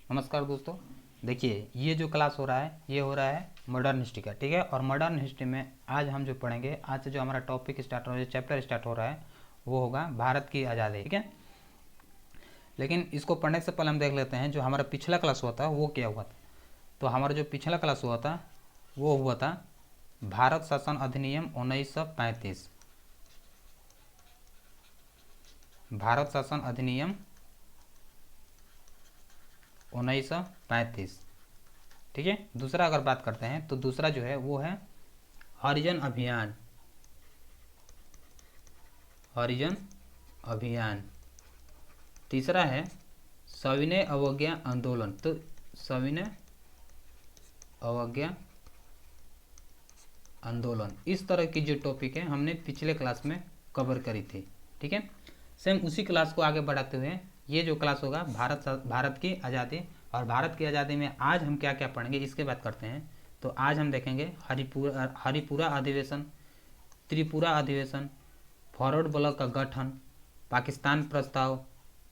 नमस्कार दोस्तों, देखिए ये जो क्लास हो रहा है ये हो रहा है मॉडर्न हिस्ट्री का। ठीक है, और मॉडर्न हिस्ट्री में आज हम जो पढ़ेंगे, आज से जो हमारा टॉपिक स्टार्ट हो रहा है, चैप्टर स्टार्ट हो रहा है, वो होगा भारत की आज़ादी। ठीक है, लेकिन इसको पढ़ने से पहले हम देख लेते हैं जो हमारा पिछला क्लास हुआ था वो क्या हुआ था। तो हमारा जो पिछला क्लास हुआ था वो हुआ था भारत शासन अधिनियम 1935। भारत शासन अधिनियम 1935। ठीक है, दूसरा अगर बात करते हैं तो दूसरा जो है वो है हरिजन अभियान। हरिजन अभियान। तीसरा है सविनय अवज्ञा आंदोलन। तो सविनय अवज्ञा आंदोलन, इस तरह की जो टॉपिक है हमने पिछले क्लास में कवर करी थी। ठीक है, सेम उसी क्लास को आगे बढ़ाते हुए ये जो क्लास होगा भारत की आज़ादी, और भारत की आज़ादी में आज हम क्या क्या पढ़ेंगे इसके बात करते हैं। तो आज हम देखेंगे हरिपुरा अधिवेशन, त्रिपुरा अधिवेशन, फॉरवर्ड ब्लॉक का गठन, पाकिस्तान प्रस्ताव,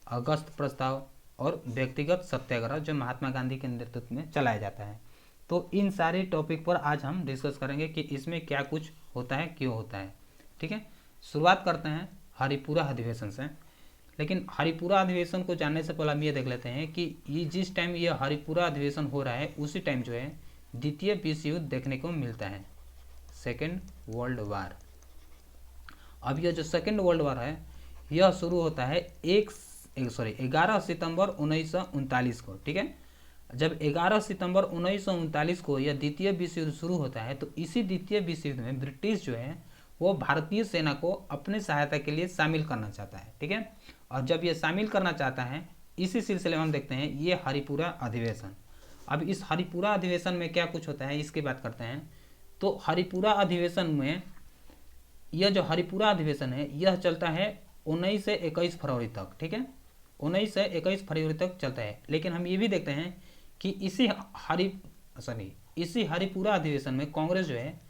अगस्त प्रस्ताव और व्यक्तिगत सत्याग्रह जो महात्मा गांधी के नेतृत्व में चलाया जाता है। तो इन सारे टॉपिक पर आज हम डिस्कस करेंगे कि इसमें क्या कुछ होता है, क्यों होता है। ठीक है, शुरुआत करते हैं हरिपुरा अधिवेशन से। लेकिन हरिपुरा अधिवेशन को जानने से पहले हम ये देख लेते हैं कि ये जिस टाइम ये हरिपुरा अधिवेशन हो रहा है उसी टाइम जो है द्वितीय विश्व युद्ध देखने को मिलता है, सेकेंड वर्ल्ड वार। अब यह जो सेकेंड वर्ल्ड वार है यह शुरू होता है 11 सितंबर 1939 को। ठीक है, जब 11 सितंबर 1939 को यह द्वितीय विश्व युद्ध शुरू होता है तो इसी द्वितीय विश्व युद्ध में ब्रिटिश जो है वो भारतीय सेना को अपने सहायता के लिए शामिल करना चाहता है। ठीक है, और जब ये शामिल करना चाहता है इसी सिलसिले में हम देखते हैं ये हरिपुरा अधिवेशन। अब इस हरिपुरा अधिवेशन में क्या कुछ होता है इसकी बात करते हैं। तो हरिपुरा अधिवेशन में यह जो हरिपुरा अधिवेशन है यह चलता है 19 से 21 फरवरी तक। ठीक है, 19 से 21 फरवरी तक चलता है। लेकिन हम ये भी देखते हैं कि इसी हरिपुरा अधिवेशन में कांग्रेस जो है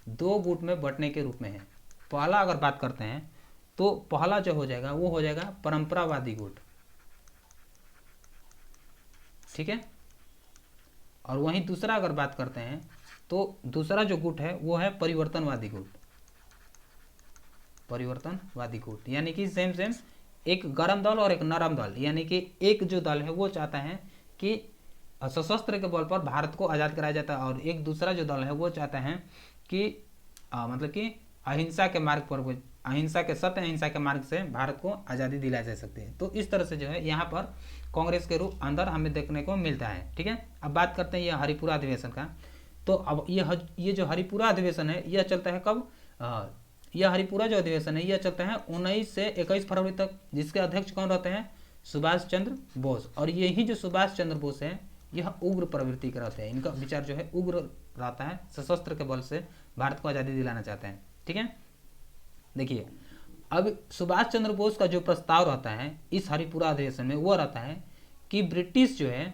दो गुट में बंटने के रूप में है। पहला अगर बात करते हैं तो पहला जो हो जाएगा वो हो जाएगा परंपरावादी गुट। ठीक है, और वहीं दूसरा अगर बात करते हैं तो दूसरा जो गुट है वो है परिवर्तनवादी गुट। परिवर्तनवादी गुट यानी कि सेम एक गर्म दल और एक नरम दल, यानी कि एक जो दल है वो चाहता है कि सशस्त्र के बल पर भारत को आज़ाद कराया जाता है, और एक दूसरा जो दल है वो चाहता है कि मतलब कि अहिंसा के मार्ग पर, सत्य अहिंसा के मार्ग से भारत को आज़ादी दिलाई जा सकती है। तो इस तरह से जो है यहाँ पर कांग्रेस के रूप अंदर हमें देखने को मिलता है। ठीक है, अब बात करते हैं यह हरिपुरा अधिवेशन का। तो अब ये जो हरिपुरा अधिवेशन है यह चलता है कब, यह हरिपुरा जो अधिवेशन है यह चलता है 19 से 21 फरवरी तक, जिसके अध्यक्ष कौन रहते हैं, सुभाष चंद्र बोस। और यही जो सुभाष चंद्र बोस है यह उग्र प्रवृत्ति के रहते हैं, इनका विचार जो है उग्र रहता है, सशस्त्र के बल से भारत को आज़ादी दिलाना चाहते हैं। ठीक है, देखिए अब सुभाष चंद्र बोस का जो प्रस्ताव रहता है इस हरिपुरा अधिवेशन में वो रहता है कि ब्रिटिश जो है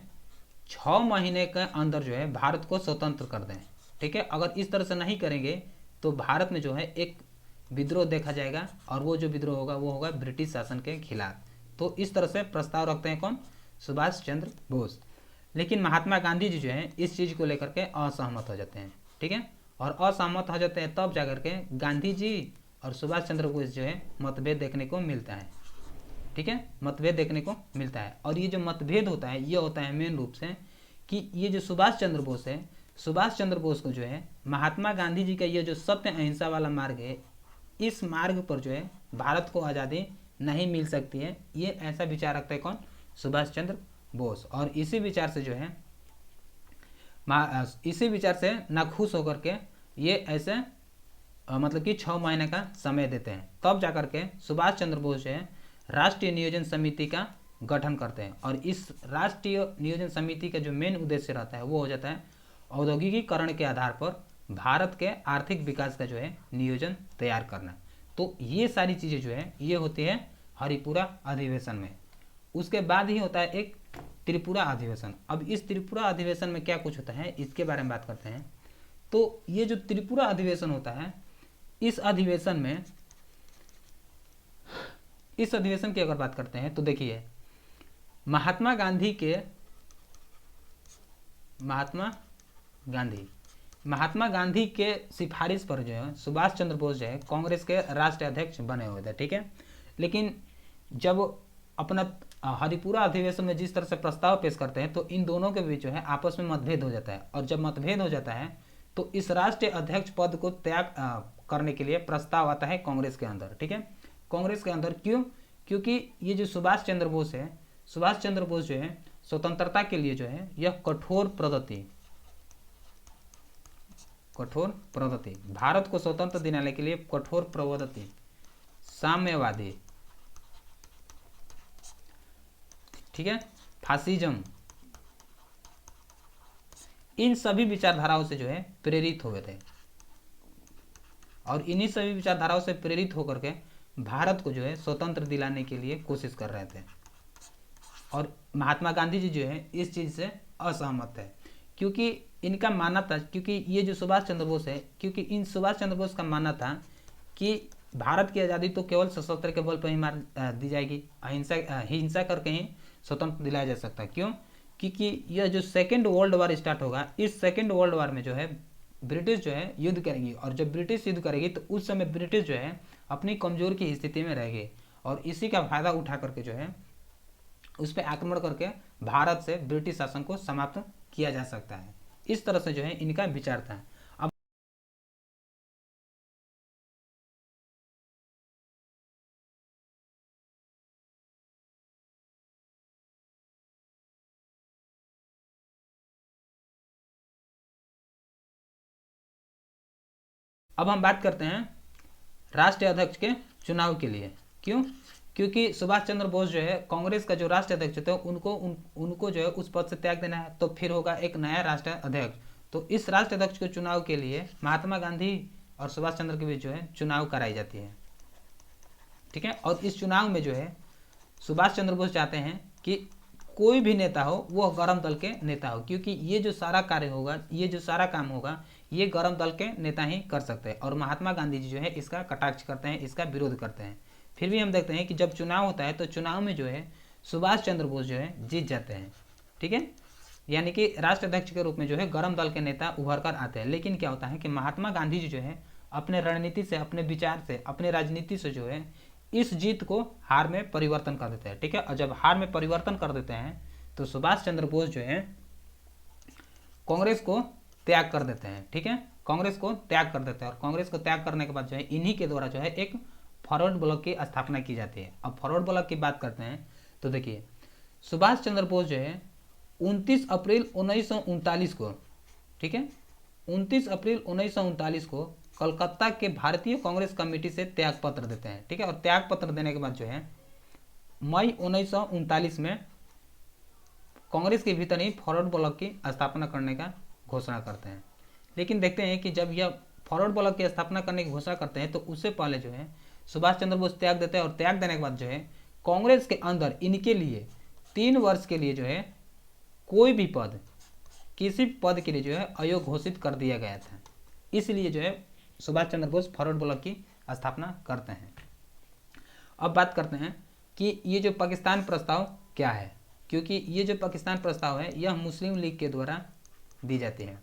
6 महीने के अंदर जो है भारत को स्वतंत्र कर दें। ठीक है, अगर इस तरह से नहीं करेंगे तो भारत में जो है एक विद्रोह देखा जाएगा, और वो जो विद्रोह होगा वो होगा ब्रिटिश शासन के खिलाफ। तो इस तरह से प्रस्ताव रखते हैं कौन, सुभाष चंद्र बोस। लेकिन महात्मा गांधी जी जो है इस चीज़ को लेकर के असहमत हो जाते हैं। ठीक है, और असहमत हो जाते हैं तब जाकर के गांधी जी और सुभाष चंद्र बोस जो है मतभेद देखने को मिलता है। ठीक है, मतभेद देखने को मिलता है, और ये जो मतभेद होता है ये होता है मेन रूप से कि ये जो सुभाष चंद्र बोस है, सुभाष चंद्र बोस को जो है महात्मा गांधी जी का ये जो सत्य अहिंसा वाला मार्ग है इस मार्ग पर जो है भारत को आज़ादी नहीं मिल सकती है, ये ऐसा विचार रखते हैं कौन, सुभाष चंद्र बोस। और इसी विचार से जो है इसी विचार से नाखुश होकर के ये ऐसे मतलब कि 6 महीने का समय देते हैं, तब जाकर के सुभाष चंद्र बोस जो है राष्ट्रीय नियोजन समिति का गठन करते हैं। और इस राष्ट्रीय नियोजन समिति का जो मेन उद्देश्य रहता है वो हो जाता है औद्योगिकीकरण के आधार पर भारत के आर्थिक विकास का जो है नियोजन तैयार करना। तो ये सारी चीज़ें जो है ये होती है हरिपुरा अधिवेशन में। उसके बाद ही होता है एक त्रिपुरा अधिवेशन। अब इस त्रिपुरा अधिवेशन में क्या कुछ होता है इसके बारे में बात करते हैं। तो ये जो त्रिपुरा अधिवेशन होता है इस अधिवेशन की अगर बात करते हैं तो देखिए महात्मा गांधी के महात्मा गांधी के सिफारिश पर जो है सुभाष चंद्र बोस जो है कांग्रेस के राष्ट्रीय अध्यक्ष बने हुए थे, ठीक है। लेकिन जब अपना हरिपुरा अधिवेशन में जिस तरह से प्रस्ताव पेश करते हैं तो इन दोनों के बीच जो है आपस में मतभेद हो जाता है, और जब मतभेद हो जाता है तो इस राष्ट्रीय अध्यक्ष पद को त्याग करने के लिए प्रस्ताव आता है कांग्रेस के अंदर, ठीक है। कांग्रेस के अंदर क्यों? क्योंकि ये जो सुभाष चंद्र बोस जो है स्वतंत्रता के लिए जो है यह कठोर प्रवृत्ति भारत को स्वतंत्र दिलाने के लिए कठोर प्रवृत्ति, साम्यवादी, ठीक है, फासिज्म, इन सभी विचारधाराओं से जो है प्रेरित हो गए थे, और इन्हीं सभी विचारधाराओं से प्रेरित होकर के भारत को जो है स्वतंत्र दिलाने के लिए कोशिश कर रहे थे। और महात्मा गांधी जी जो है इस चीज़ से असहमत है, क्योंकि इनका मानना था, क्योंकि ये जो सुभाष चंद्र बोस है, क्योंकि इन सुभाष चंद्र बोस का मानना था कि भारत की आज़ादी तो केवल सशस्त्र के बल पर ही दी जाएगी, हिंसा करके ही स्वतंत्र दिलाया जा सकता है। क्यों? क्योंकि यह जो सेकेंड वर्ल्ड वार स्टार्ट होगा, इस सेकेंड वर्ल्ड वार में जो है ब्रिटिश जो है युद्ध करेगी, और जब ब्रिटिश युद्ध करेगी तो उस समय ब्रिटिश जो है अपनी कमजोर की स्थिति में रहेगी, और इसी का फायदा उठा करके जो है उस पर आक्रमण करके भारत से ब्रिटिश शासन को समाप्त किया जा सकता है। इस तरह से जो है इनका विचार था। अब हम बात करते हैं राष्ट्रीय अध्यक्ष के चुनाव के लिए। क्यों? क्योंकि सुभाष चंद्र बोस जो है कांग्रेस का जो राष्ट्रीय अध्यक्ष थे उनको जो है उस पद से त्याग देना है, तो फिर होगा एक नया राष्ट्रीय अध्यक्ष। तो इस राष्ट्रीय अध्यक्ष के चुनाव के लिए महात्मा गांधी और सुभाष चंद्र के बीच जो है चुनाव कराई जाती है, ठीक है। और इस चुनाव में जो है सुभाष चंद्र बोस चाहते हैं कि कोई भी नेता हो वो गरम दल के नेता हो, क्योंकि ये जो सारा कार्य होगा, ये जो सारा काम होगा, ये गरम दल के नेता ही कर सकते हैं। और महात्मा गांधी जी जो है इसका कटाक्ष करते हैं, इसका विरोध करते हैं। फिर भी हम देखते हैं कि जब चुनाव होता है तो चुनाव में जो है सुभाष चंद्र बोस जो है जीत जाते हैं, ठीक है, यानी कि राष्ट्रीय अध्यक्ष के रूप में जो है गरम दल के नेता उभर कर आते हैं। लेकिन क्या होता है कि महात्मा गांधी जी जो है अपने रणनीति से, अपने विचार से, अपने राजनीति से जो है इस जीत को हार में परिवर्तन कर देते हैं, ठीक है। और जब हार में परिवर्तन कर देते हैं तो सुभाष चंद्र बोस जो है कांग्रेस को त्याग कर देते हैं, ठीक है, कांग्रेस को त्याग कर देते हैं। और कांग्रेस को त्याग करने के बाद जो है इन्हीं के द्वारा जो है एक फॉरवर्ड ब्लॉक की स्थापना की जाती है। अब फॉरवर्ड ब्लॉक की बात करते हैं तो देखिए सुभाष चंद्र बोस जो है 29 अप्रैल 1939 को, ठीक है, 29 अप्रैल 1939 को कलकत्ता के भारतीय कांग्रेस कमेटी से त्याग पत्र देते हैं, ठीक है। और त्याग पत्र देने के बाद जो है मई 1939 में कांग्रेस के भीतर ही फॉरवर्ड ब्लॉक की स्थापना करने का घोषणा करते हैं। लेकिन देखते हैं कि जब यह फॉरवर्ड ब्लॉक की स्थापना करने की घोषणा करते हैं तो उससे पहले जो है सुभाष चंद्र बोस त्याग देते हैं, और त्याग देने के बाद जो है कांग्रेस के अंदर इनके लिए 3 वर्ष के लिए जो है कोई भी पद, किसी पद के लिए जो है अयोग्य घोषित कर दिया गया था। इसलिए जो है सुभाष चंद्र बोस फॉरवर्ड ब्लॉक की स्थापना करते हैं। अब बात करते हैं कि ये जो पाकिस्तान प्रस्ताव क्या है, क्योंकि ये जो पाकिस्तान प्रस्ताव है यह मुस्लिम लीग के द्वारा दी जाती है,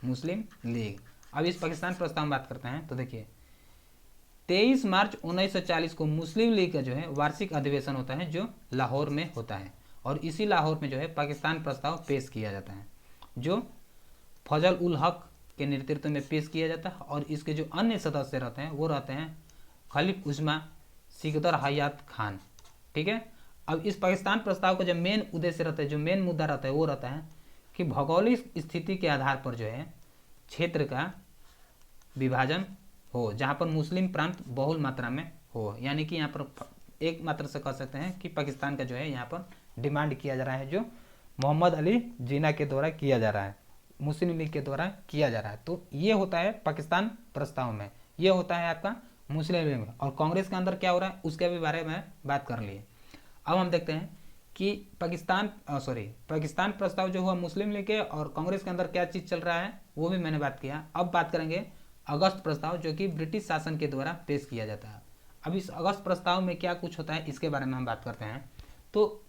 मुस्लिम लीग। अब इस पाकिस्तान प्रस्ताव में बात करते हैं तो देखिए 23 मार्च 1940 को मुस्लिम लीग का जो है वार्षिक अधिवेशन होता है जो लाहौर में होता है, और इसी लाहौर में जो है पाकिस्तान प्रस्ताव पेश किया जाता है जो फजल उल हक के नेतृत्व में पेश किया जाता है। और इसके जो अन्य सदस्य रहते हैं वो रहते हैं खलीफ उस्मा, सिकदर हयात खान, ठीक है। अब इस पाकिस्तान प्रस्ताव का जो मेन उद्देश्य रहता है, जो मेन मुद्दा रहता है वो रहता है कि भौगोलिक स्थिति के आधार पर जो है क्षेत्र का विभाजन हो, जहाँ पर मुस्लिम प्रांत बहुल मात्रा में हो, यानी कि यहाँ पर एक मात्र से कह सकते हैं कि पाकिस्तान का जो है यहाँ पर डिमांड किया जा रहा है, जो मोहम्मद अली जिन्ना के द्वारा किया जा रहा है, मुस्लिम लीग के द्वारा किया जा रहा है। तो ये होता है पाकिस्तान प्रस्ताव में, ये होता है आपका मुस्लिम लीग में। और कांग्रेस के अंदर क्या हो रहा है उसके भी बारे में बात कर लिए। अब हम देखते हैं कि पाकिस्तान प्रस्ताव जो हुआ मुस्लिम लीग के और कांग्रेस के अंदर क्या चीज़ चल रहा है वो भी मैंने बात किया। अब बात करेंगे अगस्त प्रस्ताव, जो कि ब्रिटिश शासन के द्वारा पेश किया जाता है। अब इस अगस्त प्रस्ताव में क्या कुछ होता है इसके बारे में हम बात करते हैं। तो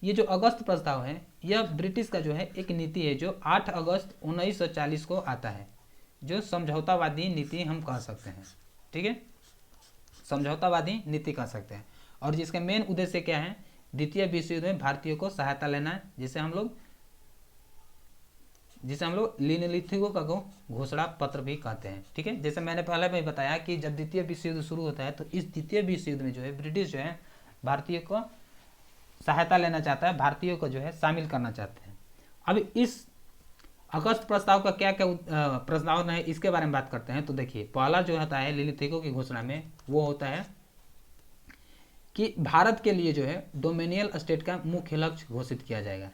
ये जो अगस्त प्रस्ताव है यह ब्रिटिश का जो है एक नीति है जो 8 अगस्त 1940 को आता है, जो समझौतावादी नीति हम कह सकते हैं। ठीक है, समझौतावादी नीति कह सकते हैं, और जिसका मेन उद्देश्य क्या है, द्वितीय विश्व युद्ध में भारतीयों को सहायता लेना है, जिसे हम लोग लिनिलिथिगो का घोषणा पत्र भी कहते हैं। ठीक है, जैसे मैंने पहले भी बताया कि जब द्वितीय विश्व युद्ध शुरू होता है तो इस द्वितीय विश्व युद्ध में जो है ब्रिटिश जो है भारतीयों को सहायता लेना चाहता है, भारतीयों को जो है शामिल करना चाहते हैं। अब इस अगस्त प्रस्ताव का क्या क्या प्रस्ताव है इसके बारे में बात करते हैं। तो देखिए, पहला जो होता है लिनिलिथिगो की घोषणा में, वो होता है कि भारत के लिए जो है डोमिनियल स्टेट का मुख्य लक्ष्य घोषित किया जाएगा।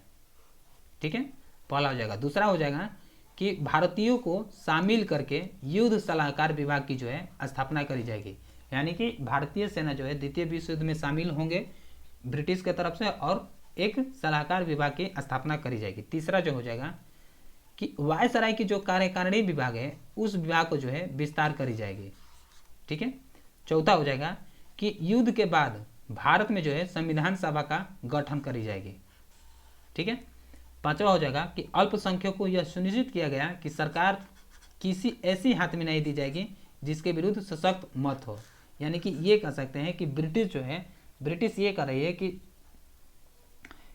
ठीक है, पहला हो जाएगा। दूसरा हो जाएगा कि भारतीयों को शामिल करके युद्ध सलाहकार विभाग की जो है स्थापना करी जाएगी, यानी कि भारतीय सेना जो है द्वितीय विश्व युद्ध में शामिल होंगे ब्रिटिश के तरफ से, और एक सलाहकार विभाग की स्थापना करी जाएगी। तीसरा जो हो जाएगा कि वायसराय की जो कार्यकारिणी विभाग है उस विभाग को जो है विस्तार करी जाएगी। ठीक है, चौथा हो जाएगा कि युद्ध के बाद भारत में जो है संविधान सभा का गठन करी जाएगी। ठीक है, पांचवा हो जाएगा कि अल्पसंख्यकों को यह सुनिश्चित किया गया कि सरकार किसी ऐसी हाथ में नहीं दी जाएगी जिसके विरुद्ध सशक्त मत हो, यानी कि ये कह सकते हैं कि ब्रिटिश ये कर रही है कि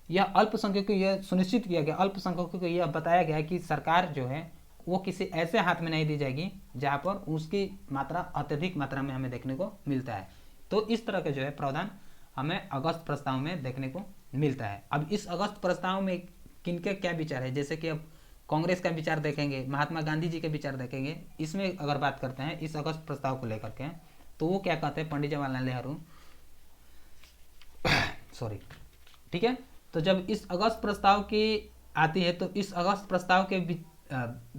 यह अल्पसंख्यकों को यह सुनिश्चित किया गया, अल्पसंख्यकों को यह बताया गया कि सरकार जो है वो किसी ऐसे हाथ में नहीं दी जाएगी जहाँ पर उसकी मात्रा अत्यधिक मात्रा में हमें देखने को मिलता है। तो इस तरह का जो है प्रावधान हमें अगस्त प्रस्ताव में देखने को मिलता है। अब इस अगस्त प्रस्ताव में किनके क्या विचार है, जैसे कि अब कांग्रेस का विचार देखेंगे, महात्मा गांधी जी के विचार देखेंगे। इसमें अगर बात करते हैं इस अगस्त प्रस्ताव को लेकर के, तो वो क्या कहते हैं, पंडित जवाहरलाल नेहरू सॉरी। ठीक है, तो जब इस अगस्त प्रस्ताव की आती है तो इस अगस्त प्रस्ताव के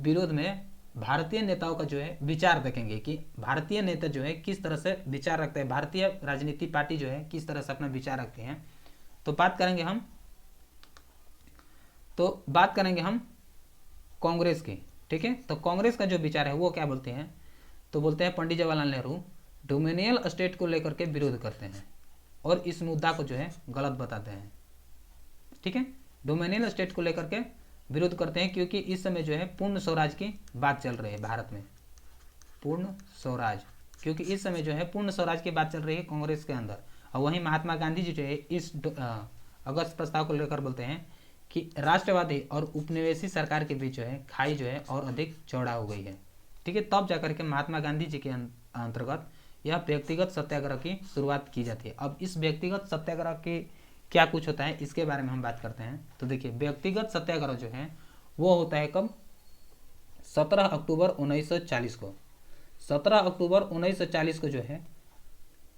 विरोध में भारतीय नेताओं का जो है विचार देखेंगे कि भारतीय नेता जो है किस तरह से विचार रखते हैं, भारतीय राजनीति पार्टी जो है किस तरह से अपना विचार रखते हैं। तो बात करेंगे हम कांग्रेस की। ठीक है, तो कांग्रेस का जो विचार है वो क्या बोलते हैं, तो बोलते हैं पंडित जवाहरलाल नेहरू डोमिनियल स्टेट को लेकर के विरोध करते हैं और इस मुद्दा को जो है गलत बताते हैं। ठीक है, डोमिनियल स्टेट को लेकर के विरोध करते हैं क्योंकि इस समय जो है पूर्ण स्वराज की बात चल रही है भारत में, पूर्ण स्वराज, क्योंकि इस समय जो है पूर्ण स्वराज की बात चल रही है कांग्रेस के अंदर। और वहीं महात्मा गांधी जी जो है इस अगस्त प्रस्ताव को लेकर बोलते हैं कि राष्ट्रवादी और उपनिवेशी सरकार के बीच जो है खाई जो है और अधिक चौड़ा हो गई है। ठीक है, तब जाकर के महात्मा गांधी जी के अंतर्गत यह व्यक्तिगत सत्याग्रह की शुरुआत की जाती है। अब इस व्यक्तिगत सत्याग्रह के क्या कुछ होता है इसके बारे में हम बात करते हैं। तो देखिए, व्यक्तिगत सत्याग्रह जो है वो होता है कब, 17 अक्टूबर 1940 को। 17 अक्टूबर 1940 को जो है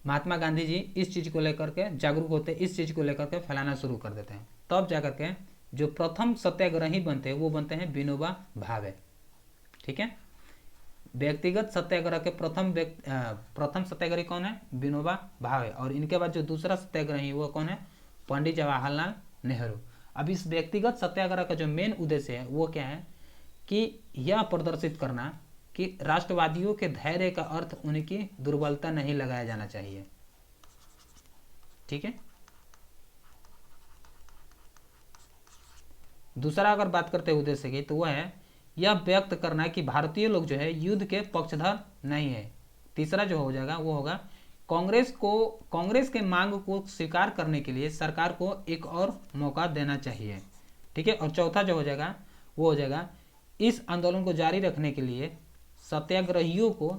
महात्मा गांधी जी इस चीज़ को लेकर के जागरूक होते हैं, इस चीज़ को लेकर के फैलाना शुरू कर देते हैं। तब जाकर के जो प्रथम सत्याग्रही बनते हैं वो बनते हैं विनोबा भावे। ठीक है, व्यक्तिगत सत्याग्रह के प्रथम सत्याग्रही कौन है, विनोबा भावे। और इनके बाद जो दूसरा सत्याग्रही वो कौन है, पंडित जवाहरलाल नेहरू। अब इस व्यक्तिगत सत्याग्रह का जो मेन उद्देश्य है वो क्या है कि यह प्रदर्शित करना कि राष्ट्रवादियों के धैर्य का अर्थ उनकी दुर्बलता नहीं लगाया जाना चाहिए। ठीक है, दूसरा अगर बात करते हैं उद्देश्य की तो वह है यह व्यक्त करना कि भारतीय लोग जो है युद्ध के पक्षधर नहीं है। तीसरा जो हो जाएगा वो होगा कांग्रेस के मांग को स्वीकार करने के लिए सरकार को एक और मौका देना चाहिए। ठीक है, और चौथा जो हो जाएगा वो हो जाएगा इस आंदोलन को जारी रखने के लिए सत्याग्रहियों को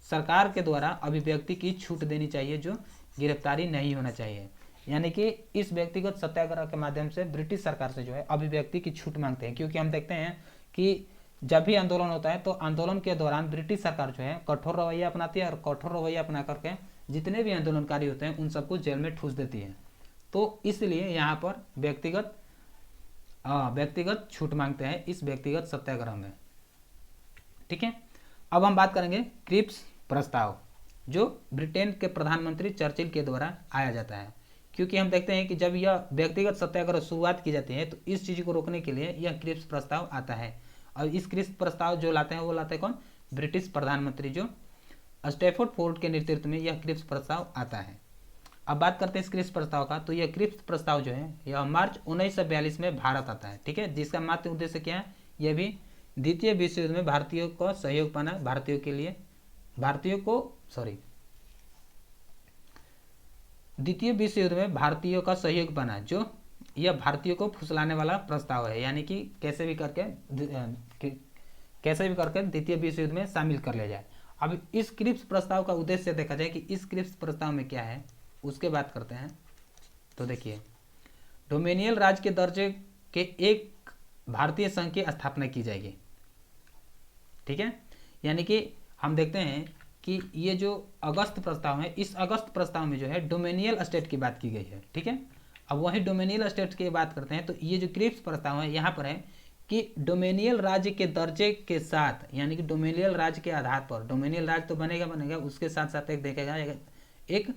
सरकार के द्वारा अभिव्यक्ति की छूट देनी चाहिए, जो गिरफ्तारी नहीं होना चाहिए। यानी कि इस व्यक्तिगत सत्याग्रह के माध्यम से ब्रिटिश सरकार से जो है अभिव्यक्ति की छूट मांगते हैं, क्योंकि हम देखते हैं कि जब भी आंदोलन होता है तो आंदोलन के दौरान ब्रिटिश सरकार जो है कठोर रवैया अपनाती है और कठोर रवैया अपना करके जितने भी आंदोलनकारी होते हैं उन सबको जेल में ठूस देती है। तो इसलिए यहाँ पर व्यक्तिगत छूट मांगते हैं इस व्यक्तिगत सत्याग्रह में। ठीक है, अब हम बात करेंगे क्रिप्स प्रस्ताव, जो ब्रिटेन के प्रधानमंत्री चर्चिल के द्वारा आया जाता है। क्योंकि हम देखते हैं कि जब यह व्यक्तिगत सत्याग्रह शुरुआत की जाती है तो इस चीज़ को रोकने के लिए यह क्रिप्स प्रस्ताव आता है। और इस क्रिप्स प्रस्ताव जो लाते हैं वो लाते हैं कौन, ब्रिटिश प्रधानमंत्री, जो स्टैफोर्ड फोर्ड के नेतृत्व में यह क्रिप्स प्रस्ताव आता है। अब बात करते हैं इस क्रिप्स प्रस्ताव का। तो यह क्रिप्स प्रस्ताव जो है यह मार्च 1942 में भारत आता है, ठीक है, जिसका मात्र उद्देश्य क्या है, यह भी द्वितीय विश्व युद्ध में भारतीयों को सहयोग पाना, द्वितीय विश्व युद्ध में भारतीयों का सहयोग पाना, जो यह भारतीयों को फुसलाने वाला प्रस्ताव है, यानी कि कैसे भी करके द्वितीय विश्व युद्ध में शामिल कर लिया जाए। अब इस क्रिप्स प्रस्ताव का उद्देश्य देखा जाए कि इस क्रिप्स प्रस्ताव में क्या है, उसके बात करते हैं। तो देखिए, डोमिनियल राज्य के दर्जे के एक भारतीय संघ की स्थापना की जाएगी, ठीक है। यानी कि हम देखते हैं कि ये जो अगस्त प्रस्ताव है, इस अगस्त प्रस्ताव में जो है डोमिनियल स्टेट की बात की गई है, ठीक है। अब वही डोमिनियल स्टेट की बात करते हैं। तो ये जो क्रिप्स प्रस्ताव है यहाँ पर है कि डोमिनियल राज्य के दर्जे के साथ, यानी कि डोमिनियल राज्य के आधार पर, डोमिनियल राज्य तो बनेगा, उसके साथ साथ एक देखेगा एक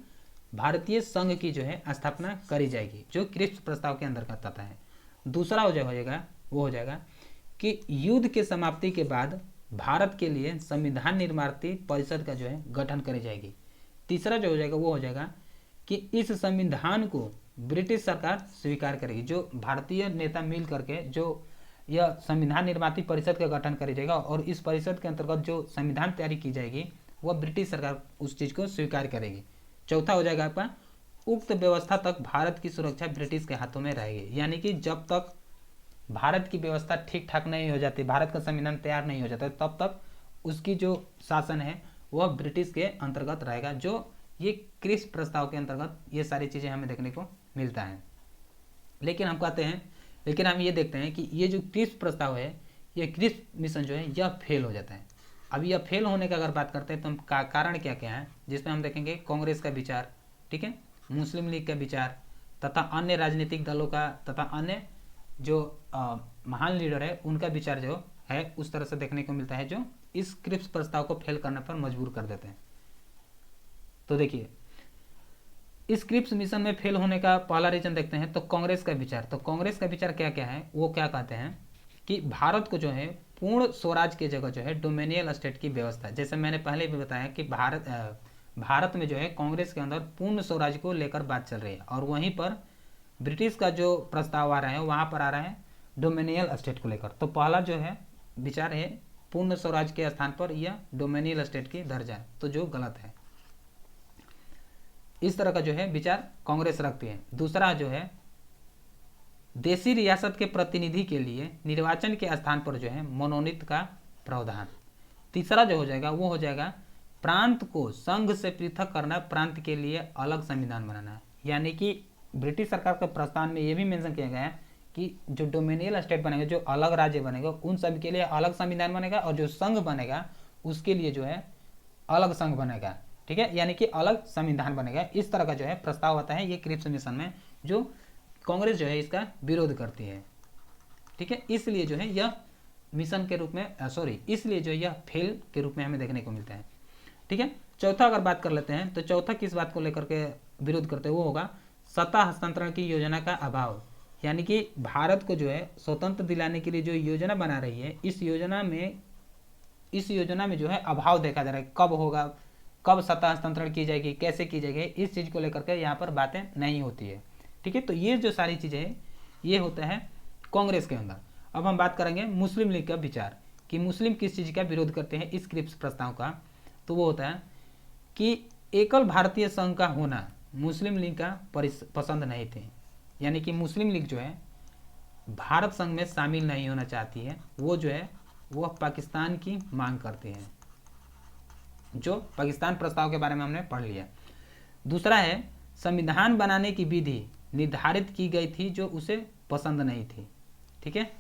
भारतीय संघ की जो है स्थापना करी जाएगी, जो क्रिप्स प्रस्ताव के अंतर्गत आता है। दूसरा हो जाएगा कि युद्ध के समाप्ति के बाद भारत के लिए संविधान निर्माती परिषद का जो है गठन करी जाएगी। तीसरा जो हो जाएगा वो हो जाएगा कि इस संविधान को ब्रिटिश सरकार स्वीकार करेगी, जो भारतीय नेता मिल करके जो यह संविधान निर्माती परिषद का गठन करी जाएगा, और इस परिषद के अंतर्गत जो संविधान तैयारी की जाएगी वह ब्रिटिश सरकार उस चीज़ को स्वीकार करेगी। चौथा हो जाएगा आपका, उक्त व्यवस्था तक भारत की सुरक्षा ब्रिटिश के हाथों में रहेगी, यानी कि जब तक भारत की व्यवस्था ठीक ठाक नहीं हो जाती, भारत का संविधान तैयार नहीं हो जाता, तब तक उसकी जो शासन है वह ब्रिटिश के अंतर्गत रहेगा। जो ये क्रिप्स प्रस्ताव के अंतर्गत ये सारी चीज़ें हमें देखने को मिलता है। लेकिन हम ये देखते हैं कि ये जो क्रिप्स प्रस्ताव है, ये क्रिप्स मिशन जो है यह फेल हो जाता है। अब यह फेल होने का अगर बात करते हैं तो हम कारण क्या क्या है, जिसमें हम देखेंगे कांग्रेस का विचार, ठीक है, मुस्लिम लीग का विचार तथा अन्य राजनीतिक दलों का तथा अन्य जो महान लीडर है उनका विचार जो है उस तरह से देखने को मिलता है, जो इस क्रिप्स प्रस्ताव को फेल करने पर मजबूर कर देते हैं। तो देखिए, इस क्रिप्स मिशन में फेल होने का पहला रीजन देखते हैं तो कांग्रेस का विचार। तो कांग्रेस का विचार क्या क्या है, वो क्या कहते हैं कि भारत को जो है पूर्ण स्वराज की जगह जो है डोमिनियल स्टेट की व्यवस्था, जैसे मैंने पहले भी बताया कि भारत में जो है कांग्रेस के अंदर पूर्ण स्वराज को लेकर बात चल रही है, और वहीं पर ब्रिटिश का जो प्रस्ताव आ रहा है वहाँ पर आ रहा है डोमिनियल स्टेट को लेकर। तो पहला जो है विचार है पूर्ण स्वराज के स्थान पर यह डोमिनियल स्टेट की दर्जा है, तो जो गलत है। इस तरह का जो है विचार कांग्रेस रखती है। दूसरा जो है देशी रियासत के प्रतिनिधि के लिए निर्वाचन के स्थान पर जो है मनोनीत का प्रावधान। तीसरा जो हो जाएगा वो हो जाएगा प्रांत को संघ से पृथक करना, प्रांत के लिए अलग संविधान बनाना। यानी कि ब्रिटिश सरकार के प्रस्ताव में ये भी मेंशन किया गया है कि जो डोमिनियल स्टेट बनेगा, जो अलग राज्य बनेगा, उन सब के लिए अलग संविधान बनेगा, और जो संघ बनेगा उसके लिए जो है अलग संघ बनेगा, ठीक है, यानी कि अलग संविधान बनेगा। इस तरह का जो है प्रस्ताव आता है ये क्रिप्स मिशन में, जो कांग्रेस जो है इसका विरोध करती है, ठीक है। इसलिए जो है यह मिशन के रूप में इसलिए जो यह फेल के रूप में हमें देखने को मिलता है, ठीक है। चौथा अगर बात कर लेते हैं तो चौथा किस बात को लेकर के विरोध करते हैं, वो होगा सत्ता हस्तांतरण की योजना का अभाव। यानी कि भारत को जो है स्वतंत्र दिलाने के लिए जो योजना बना रही है, इस योजना में जो है अभाव देखा जा रहा है। कब होगा, कब सत्ता हस्तांतरण की जाएगी, कैसे की जाएगी, इस चीज़ को लेकर के यहाँ पर बातें नहीं होती है, ठीक है। तो ये जो सारी चीज़ें हैं ये होता है कांग्रेस के अंदर। अब हम बात करेंगे मुस्लिम लीग का विचार कि मुस्लिम किस चीज़ का विरोध करते हैं इस क्रिप्स प्रस्ताव का। तो वो होता है कि एकल भारतीय संघ का होना मुस्लिम लीग का पसंद नहीं थे। यानी कि मुस्लिम लीग जो है भारत संघ में शामिल नहीं होना चाहती है, वो जो है वह पाकिस्तान की मांग करते हैं, जो पाकिस्तान प्रस्ताव के बारे में हमने पढ़ लिया। दूसरा है संविधान बनाने की विधि निर्धारित की गई थी जो उसे पसंद नहीं थी, ठीक है,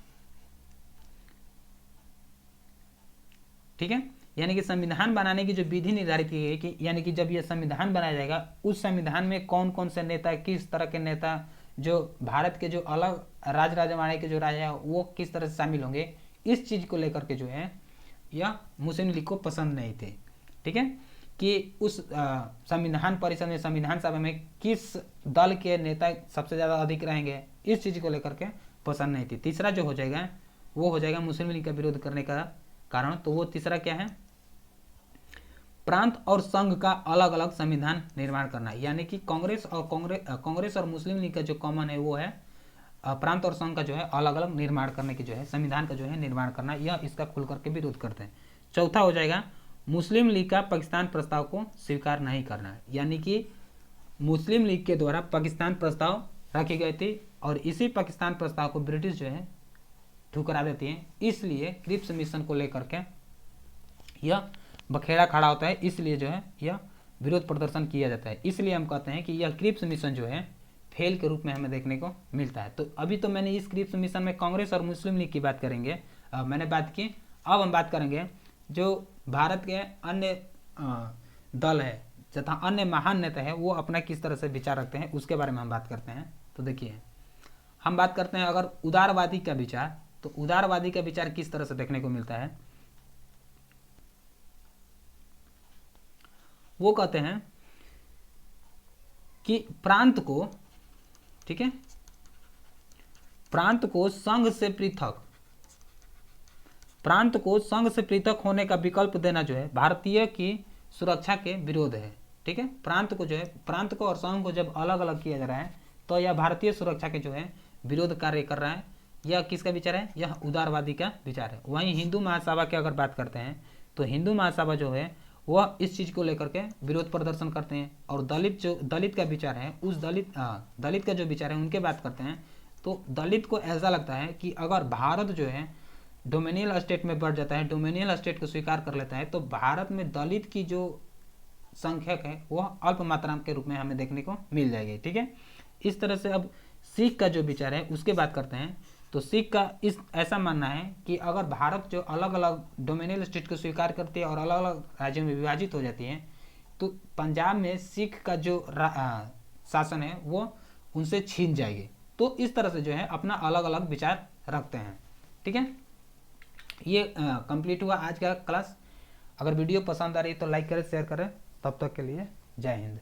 ठीक है। यानी कि संविधान बनाने की जो विधि निर्धारित की गई कि यानी कि जब यह संविधान बनाया जाएगा उस संविधान में कौन कौन से नेता, किस तरह के नेता, जो भारत के जो अलग राजवाड़े के जो राजा है वो किस तरह से शामिल होंगे, इस चीज़ को लेकर के जो है यह मुस्लिम लीग को पसंद नहीं थे, ठीक है, कि उस संविधान परिषद में, संविधान सभा में किस दल के नेता सबसे ज़्यादा अधिक रहेंगे, इस चीज़ को लेकर के पसंद नहीं थी। तीसरा जो हो जाएगा वो हो जाएगा मुस्लिम लीग का विरोध करने का कारण। तो वो तीसरा क्या है, प्रांत और संघ का अलग अलग संविधान निर्माण करना, यानी कि कांग्रेस और मुस्लिम लीग का जो कॉमन है वो है प्रांत और संघ का जो है अलग अलग निर्माण करने की जो है संविधान का जो है निर्माण करना, यह इसका खुल करके विरोध करते हैं। चौथा हो जाएगा मुस्लिम लीग का पाकिस्तान प्रस्ताव को स्वीकार नहीं करना, यानी कि मुस्लिम लीग के द्वारा पाकिस्तान प्रस्ताव रखे गए थे और इसी पाकिस्तान प्रस्ताव को ब्रिटिश जो है ठुकरा देती है, इसलिए क्रिप्स मिशन को लेकर के यह बखेड़ा खड़ा होता है, इसलिए जो है यह विरोध प्रदर्शन किया जाता है। इसलिए हम कहते हैं कि यह क्रिप्स मिशन जो है फेल के रूप में हमें देखने को मिलता है। तो अभी तो मैंने इस क्रिप्स मिशन में कांग्रेस और मुस्लिम लीग की बात करेंगे, मैंने बात की। अब हम बात करेंगे जो भारत के अन्य दल है तथा अन्य महान नेता है वो अपना किस तरह से विचार रखते हैं उसके बारे में हम बात करते हैं। तो देखिए, हम बात करते हैं अगर उदारवादी का विचार, तो उदारवादी का विचार किस तरह से देखने को मिलता है। वो कहते हैं कि प्रांत को, ठीक है, प्रांत को संघ से पृथक होने का विकल्प देना जो है भारतीय की सुरक्षा के विरोध है। ठीक है, प्रांत को जो है, प्रांत को और संघ को जब अलग अलग किया जा रहा है तो यह भारतीय सुरक्षा के जो है विरोध कार्य कर रहा है। यह किसका विचार है? यह उदारवादी का विचार है। वहीं हिंदू महासभा की अगर बात करते हैं तो हिंदू महासभा जो है वह इस चीज़ को लेकर के विरोध प्रदर्शन करते हैं। और दलित का विचार है, उस दलित का जो विचार है उनके बात करते हैं। तो दलित को ऐसा लगता है कि अगर भारत जो है डोमिनियल स्टेट में बढ़ जाता है, डोमिनियल स्टेट को स्वीकार कर लेता है, तो भारत में दलित की जो संख्यक है वह अल्प मात्रा के रूप में हमें देखने को मिल जाएगी। ठीक है, इस तरह से अब सिख का जो विचार है उसके बात करते हैं। तो सिख का ऐसा मानना है कि अगर भारत जो अलग अलग डोमिनियल स्टेट को स्वीकार करती है और अलग अलग राज्यों में विभाजित हो जाती है, तो पंजाब में सिख का जो शासन है वो उनसे छीन जाएगी। तो इस तरह से जो है अपना अलग अलग विचार रखते हैं। ठीक है, ये कंप्लीट हुआ आज का क्लास। अगर वीडियो पसंद आ रही है तो लाइक करें, शेयर करें। तब तक के लिए जय हिंद।